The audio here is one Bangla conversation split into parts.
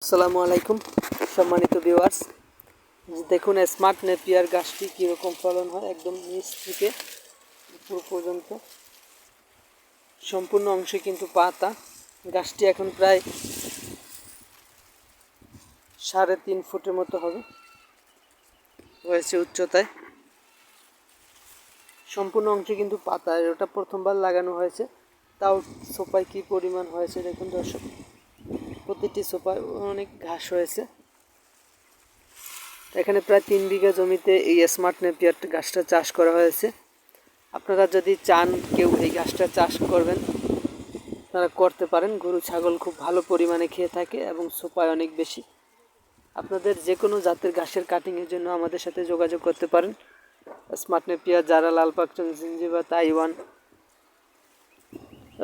আসসালামু আলাইকুম সম্মানিত ভিউয়ার্স, দেখুন স্মার্ট নেপিয়ার গাছটি কীরকম ফলন হয়। একদম নিচ থেকে উপর পর্যন্ত সম্পূর্ণ অংশে কিন্তু পাতা। গাছটি এখন প্রায় 3.5 ফুটের মতো হবে হয়েছে উচ্চতায়। সম্পূর্ণ অংশে কিন্তু পাতা, ওটা প্রথমবার লাগানো হয়েছে, তাও সোপায় কী পরিমাণ হয়েছে দেখুন দর্শক। প্রতিটি সোপায় অনেক ঘাস হয়েছে। এখানে প্রায় 3 বিঘা জমিতে এই স্মার্ট নেপিয়ার গাছটা চাষ করা হয়েছে। আপনারা যদি চান কেউ এই গাছটা চাষ করবেন, আপনারা করতে পারেন। গরু ছাগল খুব ভালো পরিমাণে খেয়ে থাকে এবং সোপায় অনেক বেশি। আপনাদের যে কোনো জাতের ঘাসের কাটিংয়ের জন্য আমাদের সাথে যোগাযোগ করতে পারেন। স্মার্ট নেপিয়ার, জারা, লাল পাকচং, জিঞ্জিবা, তাইওয়ান,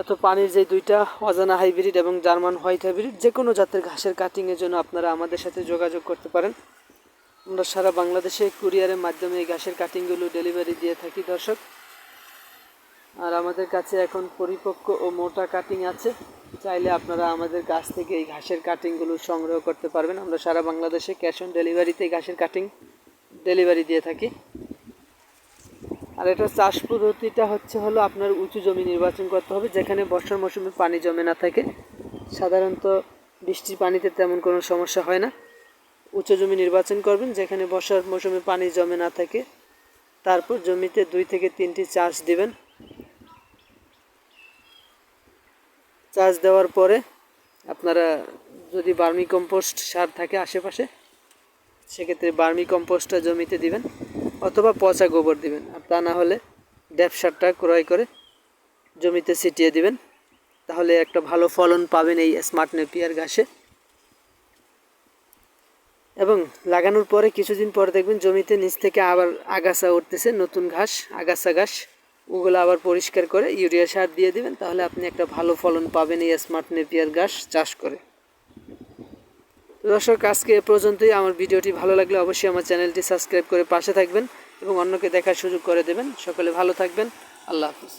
এত পানির যে 2টা অজানা হাইব্রিড এবং জার্মান হোয়াইট হাইব্রিড, যে কোনো জাতের ঘাসের কাটিংয়ের জন্য আপনারা আমাদের সাথে যোগাযোগ করতে পারেন। আমরা সারা বাংলাদেশে কুরিয়ারের মাধ্যমে এই ঘাসের কাটিংগুলো ডেলিভারি দিয়ে থাকি দর্শক। আর আমাদের কাছে এখন পরিপক্ক ও মোটা কাটিং আছে, চাইলে আপনারা আমাদের কাছ থেকে এই ঘাসের কাটিংগুলো সংগ্রহ করতে পারবেন। আমরা সারা বাংলাদেশে ক্যাশ অন ডেলিভারিতে এই ঘাসের কাটিং ডেলিভারি দিয়ে থাকি। আর এটা চাষ পদ্ধতিটা হলো আপনার উঁচু জমি নির্বাচন করতে হবে, যেখানে বর্ষার মৌসুমে পানি জমে না থাকে। সাধারণত বৃষ্টির পানিতে তেমন কোনো সমস্যা হয় না। উঁচু জমি নির্বাচন করবেন যেখানে বর্ষার মৌসুমে পানি জমে না থাকে। তারপর জমিতে 2 থেকে 3টি চাষ দিবেন। চাষ দেওয়ার পরে আপনারা যদি ভার্মি কম্পোস্ট সার থাকে আশেপাশে, সেক্ষেত্রে ভার্মি কম্পোস্টটা জমিতে দিবেন, অথবা পচা গোবর দিবেন। আর তা না হলে ড্যাপ সারটা ক্রয় করে জমিতে ছিটিয়ে দিবেন। তাহলে একটা ভালো ফলন পাবেন এই স্মার্ট নেপিয়ার ঘাসে। এবং লাগানোর পরে কিছুদিন পরে দেখবেন জমিতে নিচ থেকে আবার আগাছা উঠতেছে, নতুন ঘাস, আগাছা ঘাস। ওগুলো আবার পরিষ্কার করে ইউরিয়া সার দিয়ে দিবেন। তাহলে আপনি একটা ভালো ফলন পাবেন এই স্মার্ট নেপিয়ার ঘাস চাষ করে। দর্শক, আজকে এ পর্যন্তই। আমার ভিডিওটি ভালো লাগলে অবশ্যই আমার চ্যানেলটি সাবস্ক্রাইব করে পাশে থাকবেন এবং অন্যকে দেখার সুযোগ করে দেবেন। সকলে ভালো থাকবেন। আল্লাহ হাফিজ।